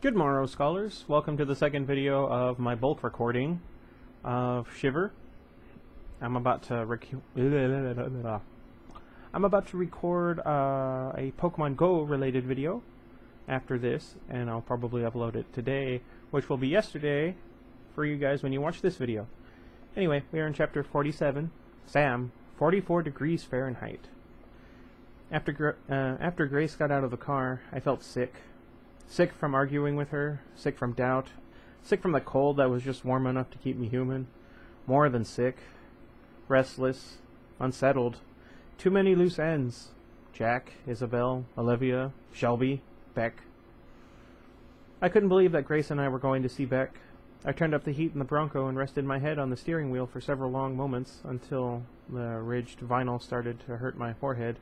Good morrow, scholars. Welcome to the second video of my bulk recording of Shiver. I'm about to record a Pokemon Go related video after this, and I'll probably upload it today, which will be yesterday for you guys when you watch this video. Anyway, we are in chapter 47, Sam, 44 degrees Fahrenheit. After Grace got out of the car, I felt sick. Sick from arguing with her, sick from doubt, sick from the cold that was just warm enough to keep me human. More than sick. Restless. Unsettled. Too many loose ends. Jack, Isabel, Olivia, Shelby, Beck. I couldn't believe that Grace and I were going to see Beck. I turned up the heat in the Bronco and rested my head on the steering wheel for several long moments until the ridged vinyl started to hurt my forehead.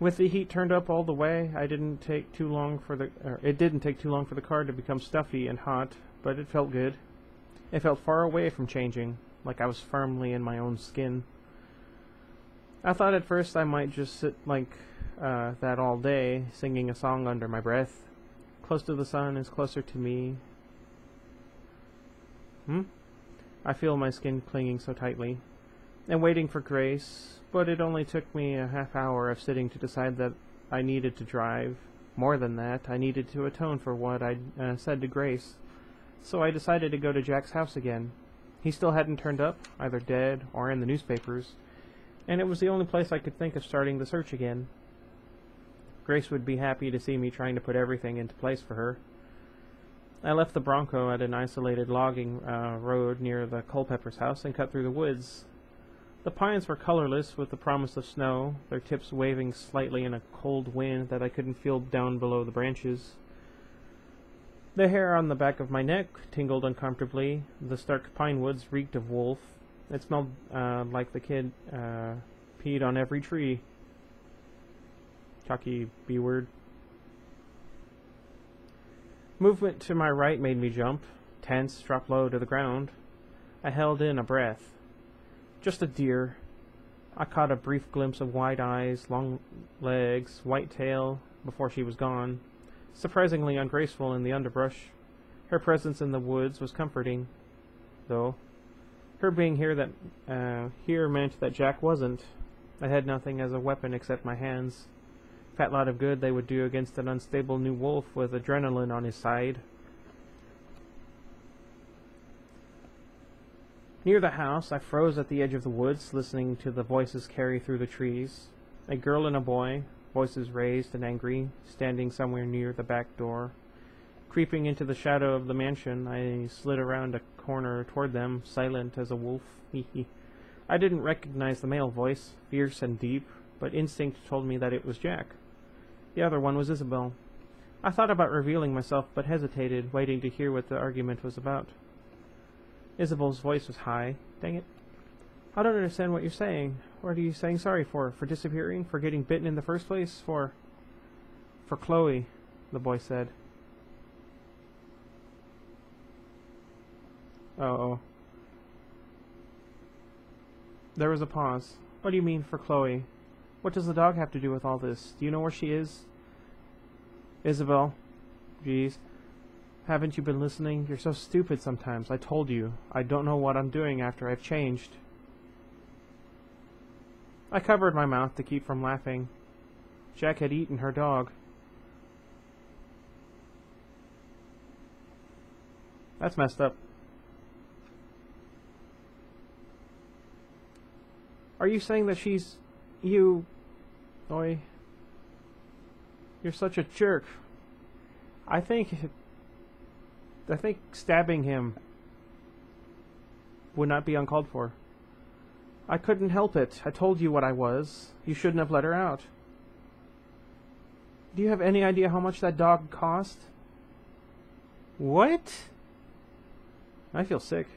With the heat turned up all the way, it didn't take too long for the car to become stuffy and hot, but it felt good. It felt far away from changing, like I was firmly in my own skin. I thought at first I might just sit like that all day, singing a song under my breath. Close to the sun is closer to me. I feel my skin clinging so tightly. And waiting for Grace, but it only took me a half hour of sitting to decide that I needed to drive. More than that, I needed to atone for what I'd said to Grace. So I decided to go to Jack's house again. He still hadn't turned up, either dead or in the newspapers, and it was the only place I could think of starting the search again. Grace would be happy to see me trying to put everything into place for her. I left the Bronco at an isolated logging road near the Culpepper's house and cut through the woods. The pines were colorless with the promise of snow, their tips waving slightly in a cold wind that I couldn't feel down below the branches. The hair on the back of my neck tingled uncomfortably. The stark pine woods reeked of wolf. It smelled like the kid peed on every tree. Chalky B-word. Movement to my right made me jump, tense, drop low to the ground. I held in a breath. Just a deer. I caught a brief glimpse of wide eyes, long legs, white tail, before she was gone. Surprisingly ungraceful in the underbrush. Her presence in the woods was comforting, though. Her being here meant that Jack wasn't. I had nothing as a weapon except my hands. Fat lot of good they would do against an unstable new wolf with adrenaline on his side. Near the house, I froze at the edge of the woods, listening to the voices carry through the trees. A girl and a boy, voices raised and angry, standing somewhere near the back door. Creeping into the shadow of the mansion, I slid around a corner toward them, silent as a wolf. I didn't recognize the male voice, fierce and deep, but instinct told me that it was Jack. The other one was Isabel. I thought about revealing myself, but hesitated, waiting to hear what the argument was about. Isabel's voice was high. Dang it. I don't understand what you're saying. What are you saying sorry for? For disappearing? For getting bitten in the first place? For Chloe, the boy said. Uh-oh. There was a pause. What do you mean, for Chloe? What does the dog have to do with all this? Do you know where she is? Isabel. Jeez. Haven't you been listening? You're so stupid sometimes. I told you. I don't know what I'm doing after I've changed. I covered my mouth to keep from laughing. Jack had eaten her dog. That's messed up. Are you saying that she's... you... Oi. You're such a jerk. I think stabbing him would not be uncalled for. I couldn't help it. I told you what I was. You shouldn't have let her out. Do you have any idea how much that dog cost? What? I feel sick.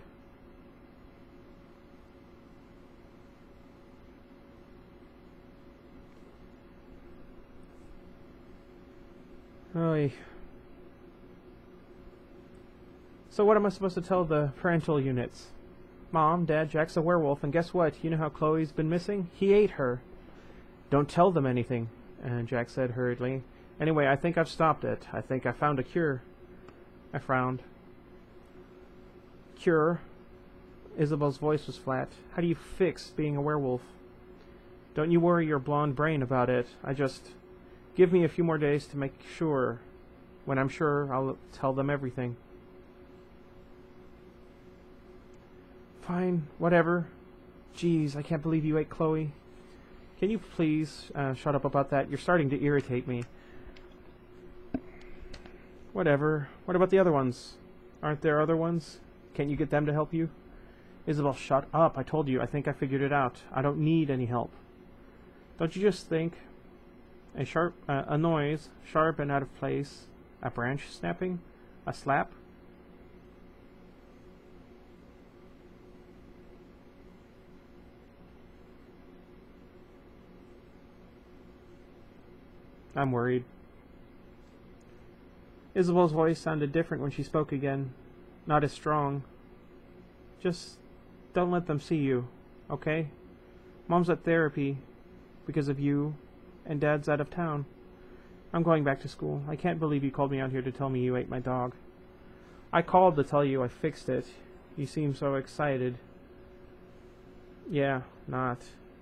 Oy. So what am I supposed to tell the parental units? Mom, Dad, Jack's a werewolf, and guess what? You know how Chloe's been missing? He ate her. Don't tell them anything, Jack said hurriedly. Anyway, I think I've stopped it. I think I found a cure. I frowned. Cure? Isabel's voice was flat. How do you fix being a werewolf? Don't you worry your blonde brain about it. Give me a few more days to make sure. When I'm sure, I'll tell them everything. Fine, whatever. Jeez, I can't believe you ate Chloe. Can you please shut up about that? You're starting to irritate me. Whatever. What about the other ones? Aren't there other ones? Can't you get them to help you? Isabel, shut up. I told you, I think I figured it out. I don't need any help. Don't you just think a noise, sharp and out of place, a branch snapping, a slap? I'm worried. Isabel's voice sounded different when she spoke again. Not as strong. Just don't let them see you, okay? Mom's at therapy because of you, and Dad's out of town. I'm going back to school. I can't believe you called me out here to tell me you ate my dog. I called to tell you I fixed it. You seem so excited. Yeah, not.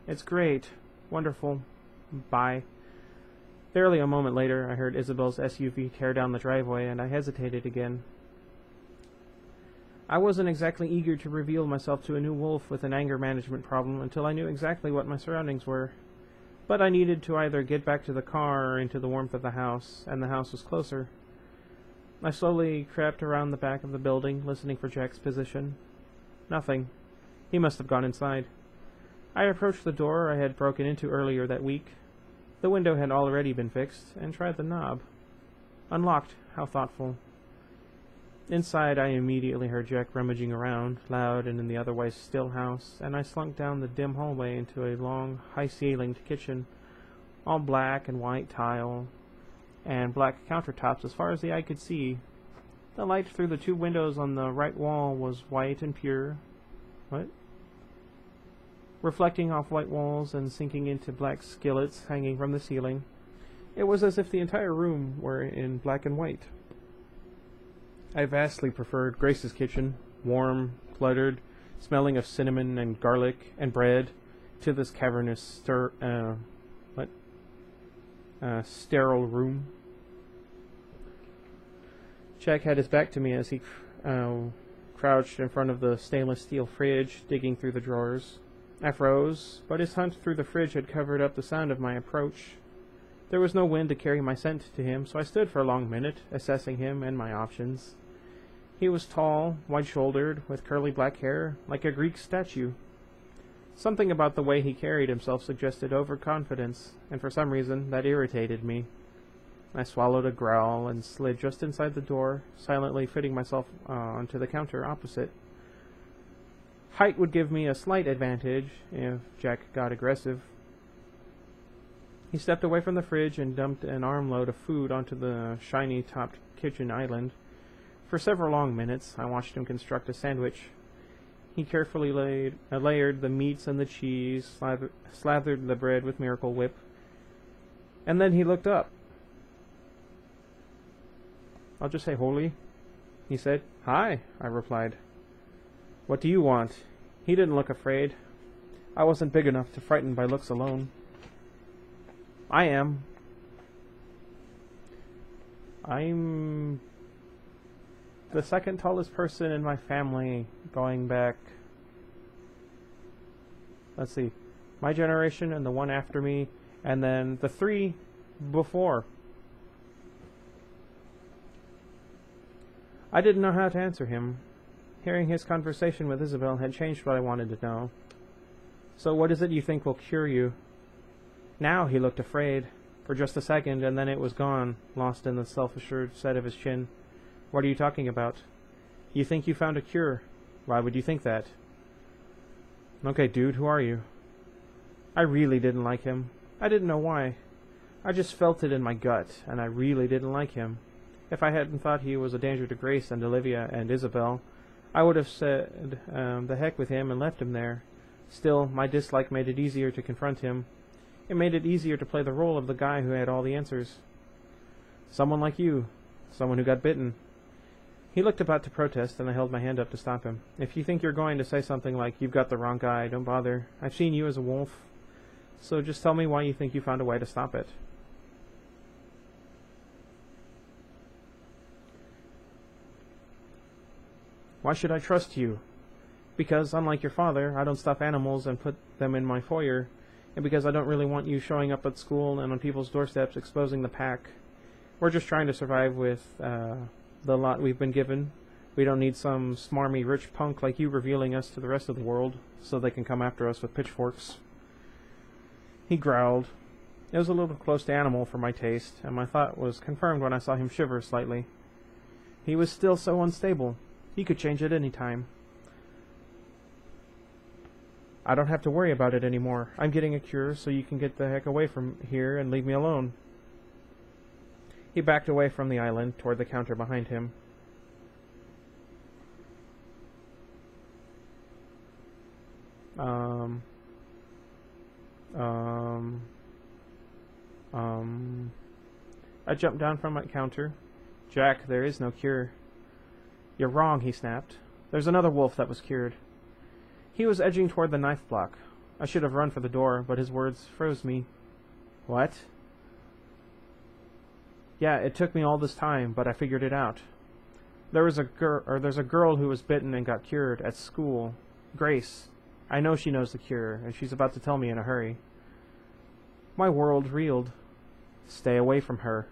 It's great. Wonderful. Bye. Barely a moment later, I heard Isabel's SUV tear down the driveway, and I hesitated again. I wasn't exactly eager to reveal myself to a new wolf with an anger management problem until I knew exactly what my surroundings were. But I needed to either get back to the car or into the warmth of the house, and the house was closer. I slowly crept around the back of the building, listening for Jack's position. Nothing. He must have gone inside. I approached the door I had broken into earlier that week. The window had already been fixed, and tried the knob. Unlocked. How thoughtful. Inside, I immediately heard Jack rummaging around, loud and in the otherwise still house, and I slunk down the dim hallway into a long, high-ceilinged kitchen, all black and white tile, and black countertops as far as the eye could see. The light through the two windows on the right wall was white and pure. What? Reflecting off white walls and sinking into black skillets hanging from the ceiling. It was as if the entire room were in black and white. I vastly preferred Grace's kitchen, warm, cluttered, smelling of cinnamon and garlic and bread, to this cavernous sterile room. Jack had his back to me as he crouched in front of the stainless steel fridge, digging through the drawers. I froze, but his hunt through the fridge had covered up the sound of my approach. There was no wind to carry my scent to him, so I stood for a long minute, assessing him and my options. He was tall, wide-shouldered, with curly black hair, like a Greek statue. Something about the way he carried himself suggested overconfidence, and for some reason that irritated me. I swallowed a growl and slid just inside the door, silently fitting myself onto the counter opposite. Height would give me a slight advantage if Jack got aggressive. He stepped away from the fridge and dumped an armload of food onto the shiny-topped kitchen island. For several long minutes, I watched him construct a sandwich. He carefully layered the meats and the cheese, slathered the bread with Miracle Whip, and then he looked up. "I'll just say holy," he said. "Hi," I replied. "What do you want?" He didn't look afraid. I wasn't big enough to frighten by looks alone. I am. I'm the second tallest person in my family, going back, let's see, my generation and the one after me, and then the three before. I didn't know how to answer him. Hearing his conversation with Isabel had changed what I wanted to know. "So what is it you think will cure you?" Now he looked afraid, for just a second, and then it was gone, lost in the self-assured set of his chin. "What are you talking about?" "You think you found a cure. Why would you think that?" "Okay, dude, who are you?" I really didn't like him. I didn't know why. I just felt it in my gut, and I really didn't like him. If I hadn't thought he was a danger to Grace and Olivia and Isabel, I would have said, the heck with him and left him there. Still, my dislike made it easier to confront him. It made it easier to play the role of the guy who had all the answers. Someone like you. Someone who got bitten. He looked about to protest, and I held my hand up to stop him. If you think you're going to say something like, "You've got the wrong guy," don't bother. I've seen you as a wolf. So just tell me why you think you found a way to stop it. Why should I trust you? Because, unlike your father, I don't stuff animals and put them in my foyer, and because I don't really want you showing up at school and on people's doorsteps exposing the pack. We're just trying to survive with the lot we've been given. We don't need some smarmy rich punk like you revealing us to the rest of the world so they can come after us with pitchforks. He growled. It was a little close to animal for my taste, and my thought was confirmed when I saw him shiver slightly. He was still so unstable. He could change at any time. I don't have to worry about it anymore. I'm getting a cure, so you can get the heck away from here and leave me alone. He backed away from the island toward the counter behind him. I jumped down from my counter. Jack, there is no cure. You're wrong, he snapped. There's another wolf that was cured. He was edging toward the knife block. I should have run for the door, but his words froze me. What? Yeah, it took me all this time, but I figured it out. There's a girl who was bitten and got cured at school. Grace. I know she knows the cure, and she's about to tell me in a hurry. My world reeled. Stay away from her.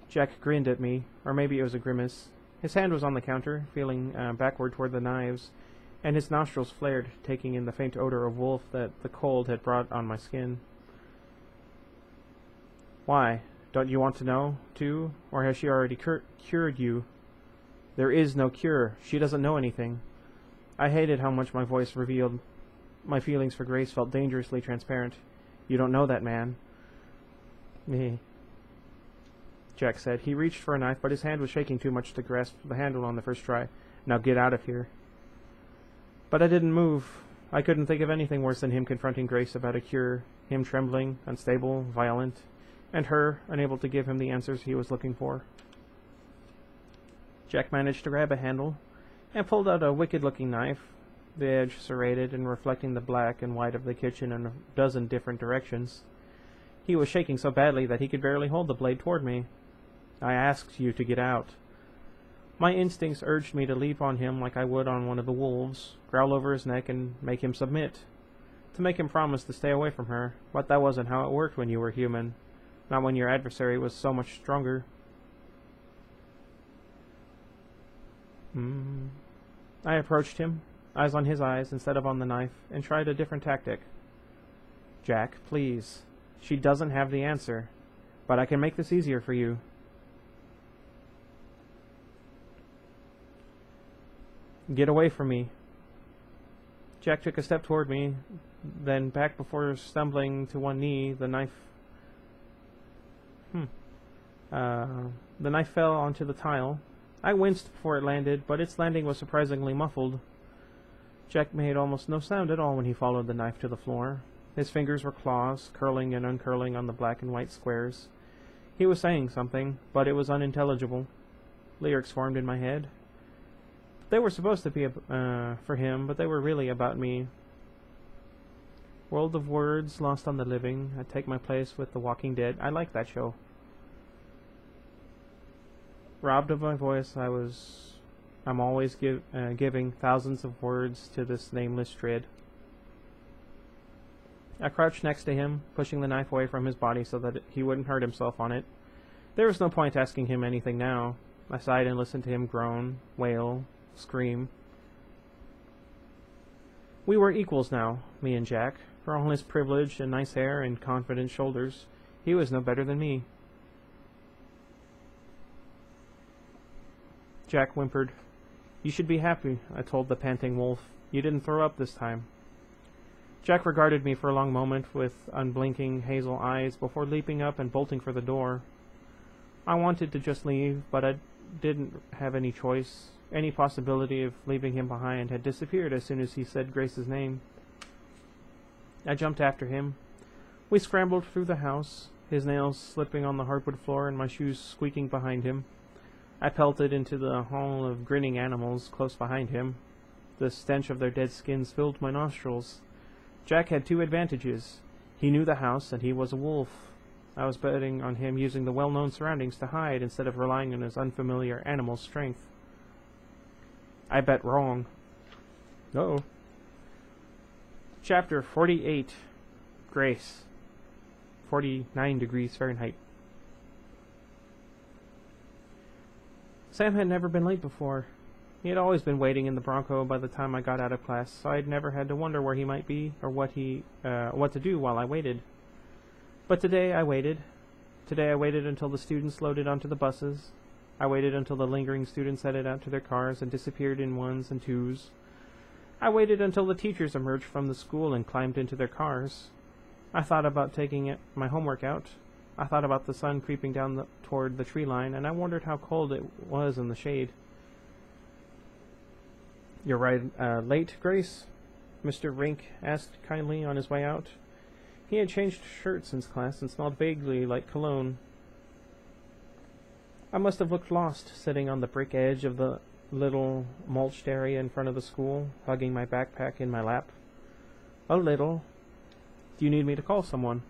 Jack grinned at me, or maybe it was a grimace. His hand was on the counter, feeling backward toward the knives, and his nostrils flared, taking in the faint odor of wolf that the cold had brought on my skin. Why? Don't you want to know, too? Or has she already cured you? There is no cure. She doesn't know anything. I hated how much my voice revealed. My feelings for Grace felt dangerously transparent. You don't know that man. Me. Jack said. He reached for a knife, but his hand was shaking too much to grasp the handle on the first try. Now get out of here. But I didn't move. I couldn't think of anything worse than him confronting Grace about a cure, him trembling, unstable, violent, and her unable to give him the answers he was looking for. Jack managed to grab a handle and pulled out a wicked-looking knife, the edge serrated and reflecting the black and white of the kitchen in a dozen different directions. He was shaking so badly that he could barely hold the blade toward me. I asked you to get out. My instincts urged me to leap on him like I would on one of the wolves, growl over his neck and make him submit, to make him promise to stay away from her, but that wasn't how it worked when you were human, not when your adversary was so much stronger. I approached him, eyes on his eyes instead of on the knife, and tried a different tactic. Jack, please. She doesn't have the answer, but I can make this easier for you. Get away from me. Jack took a step toward me, then back before stumbling to one knee, the knife... The knife fell onto the tile. I winced before it landed, but its landing was surprisingly muffled. Jack made almost no sound at all when he followed the knife to the floor. His fingers were claws, curling and uncurling on the black and white squares. He was saying something, but it was unintelligible. Lyrics formed in my head. They were supposed to be for him, but they were really about me. World of words, lost on the living. I take my place with the Walking Dead. I like that show. Robbed of my voice, I'm always giving thousands of words to this nameless dread. I crouched next to him, pushing the knife away from his body so that he wouldn't hurt himself on it. There was no point asking him anything now. I sighed and listened to him groan, wail, scream. We were equals now, me and Jack. For all his privilege and nice hair and confident shoulders, he was no better than me. Jack whimpered. You should be happy, I told the panting wolf. You didn't throw up this time. Jack regarded me for a long moment with unblinking hazel eyes before leaping up and bolting for the door. I wanted to just leave, but I didn't have any choice. Any possibility of leaving him behind had disappeared as soon as he said Grace's name. I jumped after him. We scrambled through the house. his nails slipping on the hardwood floor and my shoes squeaking behind him. I pelted into the hall of grinning animals close behind him. The stench of their dead skins filled my nostrils. Jack had two advantages. He knew the house, and he was a wolf. I was betting on him using the well-known surroundings to hide instead of relying on his unfamiliar animal strength. I bet wrong. Uh-oh. Chapter 48. Grace. 49 degrees Fahrenheit. Sam had never been late before. He had always been waiting in the Bronco by the time I got out of class, so I'd never had to wonder where he might be or what to do while I waited. But today I waited. Today I waited until the students loaded onto the buses. I waited until the lingering students headed out to their cars and disappeared in ones and twos. I waited until the teachers emerged from the school and climbed into their cars. I thought about taking my homework out. I thought about the sun creeping down toward the tree line, and I wondered how cold it was in the shade. "You're right, late, Grace?" Mr. Rink asked kindly on his way out. He had changed shirts since class and smelled vaguely like cologne. I must have looked lost, sitting on the brick edge of the little mulched area in front of the school, hugging my backpack in my lap. "A little. Do you need me to call someone?"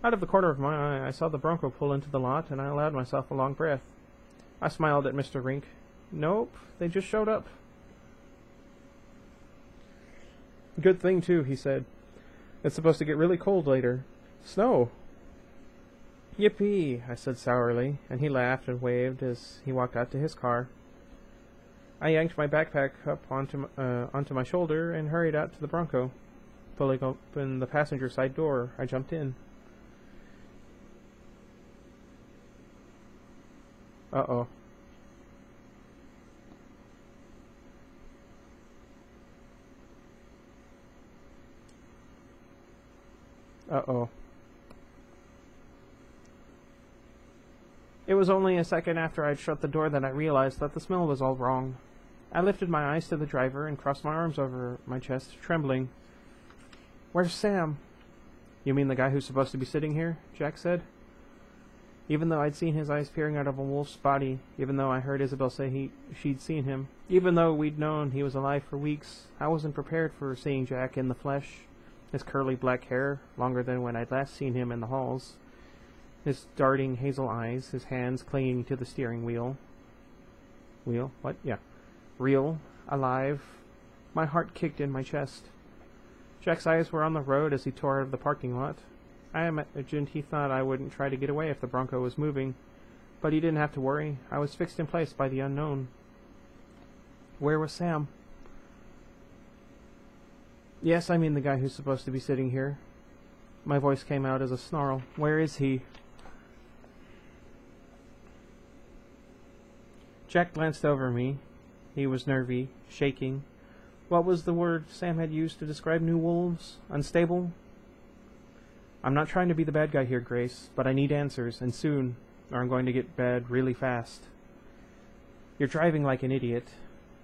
Out of the corner of my eye, I saw the Bronco pull into the lot, and I allowed myself a long breath. I smiled at Mr. Rink. "Nope, they just showed up." "Good thing, too," he said. "It's supposed to get really cold later. Snow." "Yippee," I said sourly, and he laughed and waved as he walked out to his car. I yanked my backpack up onto my shoulder and hurried out to the Bronco. Pulling open the passenger side door, I jumped in. Uh-oh. Uh-oh. It was only a second after I'd shut the door that I realized that the smell was all wrong. I lifted my eyes to the driver and crossed my arms over my chest, trembling. "Where's Sam?" "You mean the guy who's supposed to be sitting here?" Jack said. Even though I'd seen his eyes peering out of a wolf's body, even though I heard Isabel say she'd seen him, even though we'd known he was alive for weeks, I wasn't prepared for seeing Jack in the flesh. His curly black hair, longer than when I'd last seen him in the halls. His darting hazel eyes, his hands clinging to the steering wheel. Wheel? What? Yeah. Real. Alive. My heart kicked in my chest. Jack's eyes were on the road as he tore out of the parking lot. I imagined he thought I wouldn't try to get away if the Bronco was moving. But he didn't have to worry. I was fixed in place by the unknown. Where was Sam? "Yes, I mean the guy who's supposed to be sitting here." My voice came out as a snarl. "Where is he?" Jack glanced over me. He was nervy, shaking. What was the word Sam had used to describe new wolves? Unstable? "I'm not trying to be the bad guy here, Grace, but I need answers, and soon, or I'm going to get bad really fast. You're driving like an idiot.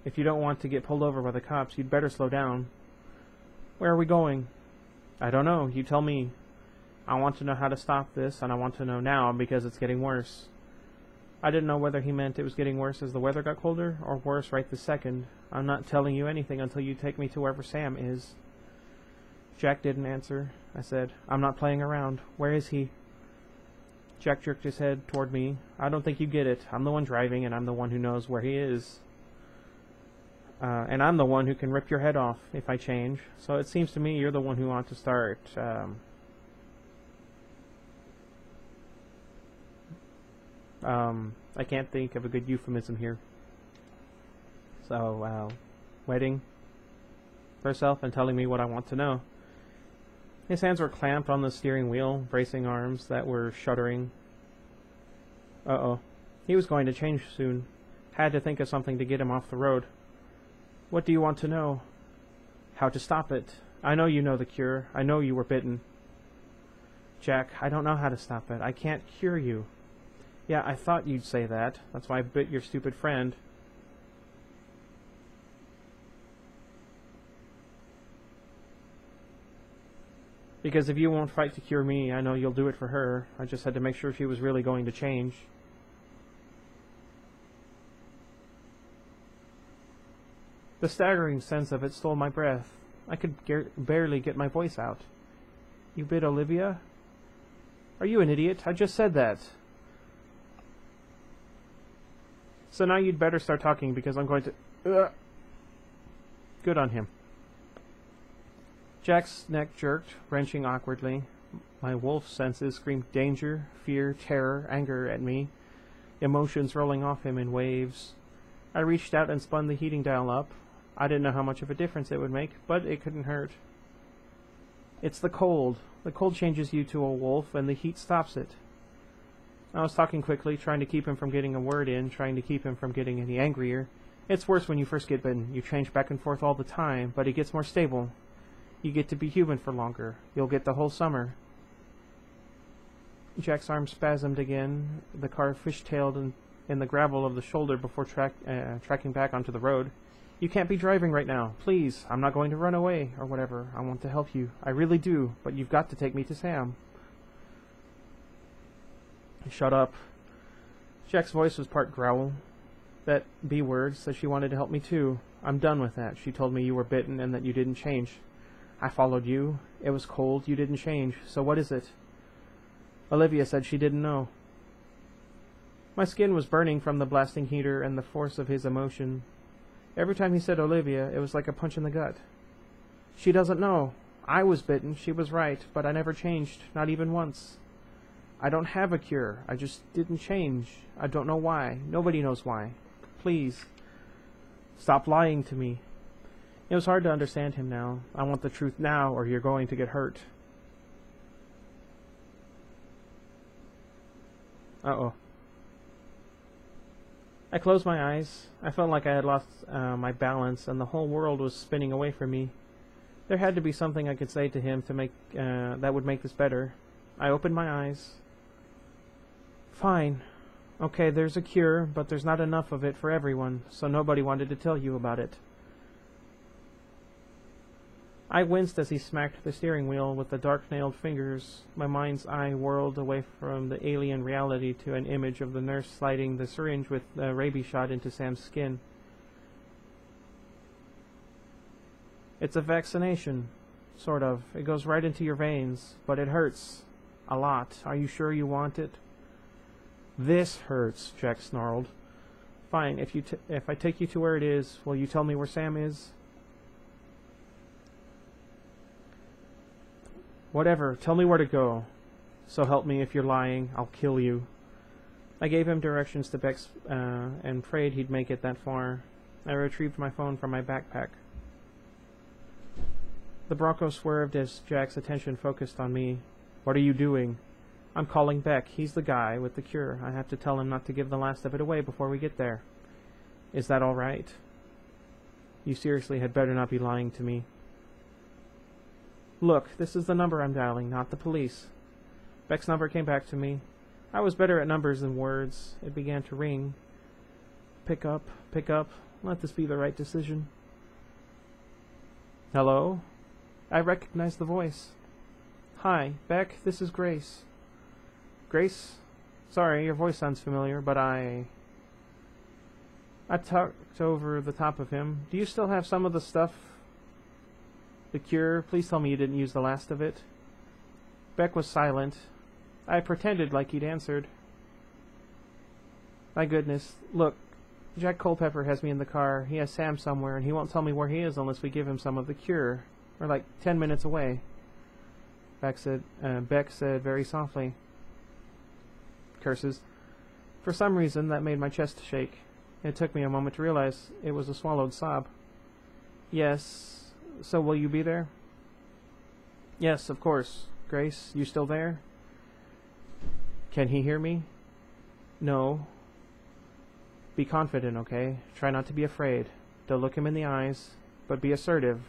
If you don't want to get pulled over by the cops, you'd better slow down." "Where are we going?" "I don't know. You tell me. I want to know how to stop this, and I want to know now because it's getting worse." I didn't know whether he meant it was getting worse as the weather got colder, or worse right this second. "I'm not telling you anything until you take me to wherever Sam is." Jack didn't answer. I said, "I'm not playing around. Where is he?" Jack jerked his head toward me. "I don't think you get it. I'm the one driving, and I'm the one who knows where he is. And I'm the one who can rip your head off if I change. So it seems to me you're the one who ought to start, I can't think of a good euphemism here. So, waiting for herself and telling me what I want to know." His hands were clamped on the steering wheel, bracing arms that were shuddering. Uh-oh. He was going to change soon. Had to think of something to get him off the road. "What do you want to know?" "How to stop it. I know you know the cure. I know you were bitten." "Jack, I don't know how to stop it. I can't cure you." "Yeah, I thought you'd say that. That's why I bit your stupid friend." Because if you won't fight to cure me, I know you'll do it for her. I just had to make sure she was really going to change. The staggering sense of it stole my breath. I could barely get my voice out. You bit Olivia? Are you an idiot? I just said that. So now you'd better start talking because I'm going to... Good on him. Jack's neck jerked, wrenching awkwardly. My wolf senses screamed danger, fear, terror, anger at me, emotions rolling off him in waves. I reached out and spun the heating dial up. I didn't know how much of a difference it would make, but it couldn't hurt. It's the cold. The cold changes you to a wolf, and the heat stops it. I was talking quickly, trying to keep him from getting a word in, trying to keep him from getting any angrier. It's worse when you first get bitten. You change back and forth all the time, but it gets more stable. You get to be human for longer. You'll get the whole summer. Jack's arm spasmed again. The car fishtailed in the gravel of the shoulder before tracking back onto the road. You can't be driving right now. Please, I'm not going to run away, or whatever. I want to help you. I really do, but you've got to take me to Sam. Shut up. Jack's voice was part growl. That B word said she wanted to help me too. I'm done with that. She told me you were bitten and that you didn't change. I followed you. It was cold. You didn't change. So what is it? Olivia said she didn't know. My skin was burning from the blasting heater and the force of his emotion. Every time he said Olivia, it was like a punch in the gut. She doesn't know. I was bitten. She was right, but I never changed, not even once. I don't have a cure. I just didn't change. I don't know why. Nobody knows why. Please, stop lying to me. It was hard to understand him now. I want the truth now, or you're going to get hurt. Uh-oh. I closed my eyes. I felt like I had lost my balance, and the whole world was spinning away from me. There had to be something I could say to him to make that would make this better. I opened my eyes. Fine. Okay, there's a cure, but there's not enough of it for everyone, so nobody wanted to tell you about it. I winced as he smacked the steering wheel with the dark-nailed fingers. My mind's eye whirled away from the alien reality to an image of the nurse sliding the syringe with the rabies shot into Sam's skin. It's a vaccination, sort of. It goes right into your veins, but it hurts. A lot. Are you sure you want it? This hurts, Jack snarled. Fine, if I take you to where it is, will you tell me where Sam is? Whatever, tell me where to go. So help me, if you're lying, I'll kill you. I gave him directions to Beck's and prayed he'd make it that far. I retrieved my phone from my backpack. The Bronco swerved as Jack's attention focused on me. What are you doing? I'm calling Beck. He's the guy with the cure. I have to tell him not to give the last of it away before we get there. Is that all right? You seriously had better not be lying to me. Look, this is the number I'm dialing, not the police. Beck's number came back to me. I was better at numbers than words. It began to ring. Pick up, pick up. Let this be the right decision. Hello? I recognized the voice. Hi, Beck, this is Grace. Grace? Sorry, your voice sounds familiar, but I talked over the top of him. Do you still have some of the stuff? The cure? Please tell me you didn't use the last of it. Beck was silent. I pretended like he'd answered. My goodness. Look, Jack Culpepper has me in the car. He has Sam somewhere, and he won't tell me where he is unless we give him some of the cure. We're like 10 minutes away. Beck said very softly. Curses. For some reason, that made my chest shake. It took me a moment to realize it was a swallowed sob. Yes. So will you be there? Yes, of course. Grace, you still there? Can he hear me? No. Be confident, okay? Try not to be afraid. Don't look him in the eyes, but be assertive.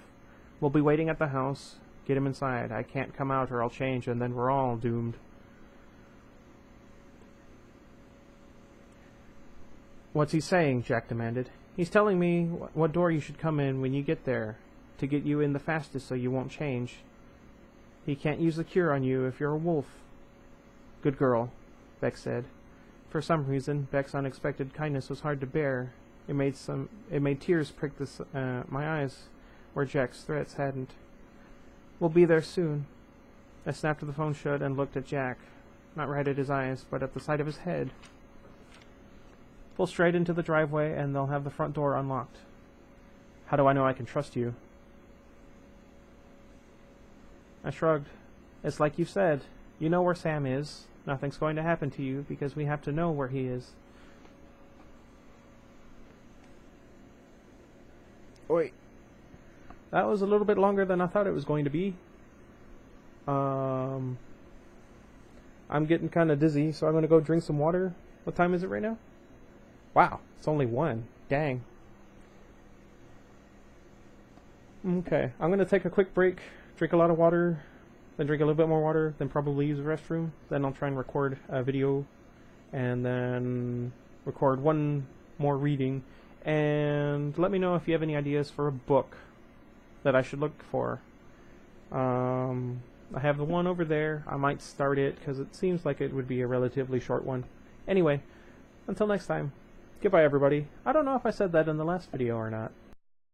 We'll be waiting at the house. Get him inside. I can't come out or I'll change, and then we're all doomed. What's he saying? Jack demanded. He's telling me what door you should come in when you get there, to get you in the fastest so you won't change. He can't use the cure on you if you're a wolf. Good girl, Beck said. For some reason, Beck's unexpected kindness was hard to bear. It made tears prick my eyes where Jack's threats hadn't. We'll be there soon. I snapped the phone shut and looked at Jack. Not right at his eyes, but at the side of his head. Pull straight into the driveway and they'll have the front door unlocked. How do I know I can trust you? I shrugged. It's like you said. You know where Sam is. Nothing's going to happen to you because we have to know where he is. Oi. That was a little bit longer than I thought it was going to be. I'm getting kind of dizzy, so I'm going to go drink some water. What time is it right now? Wow, it's only 1. Dang. Okay, I'm going to take a quick break, drink a lot of water, then drink a little bit more water, then probably use the restroom. Then I'll try and record a video, and then record one more reading. And let me know if you have any ideas for a book that I should look for. I have the one over there. I might start it because it seems like it would be a relatively short one. Anyway, until next time, goodbye everybody. I don't know if I said that in the last video or not.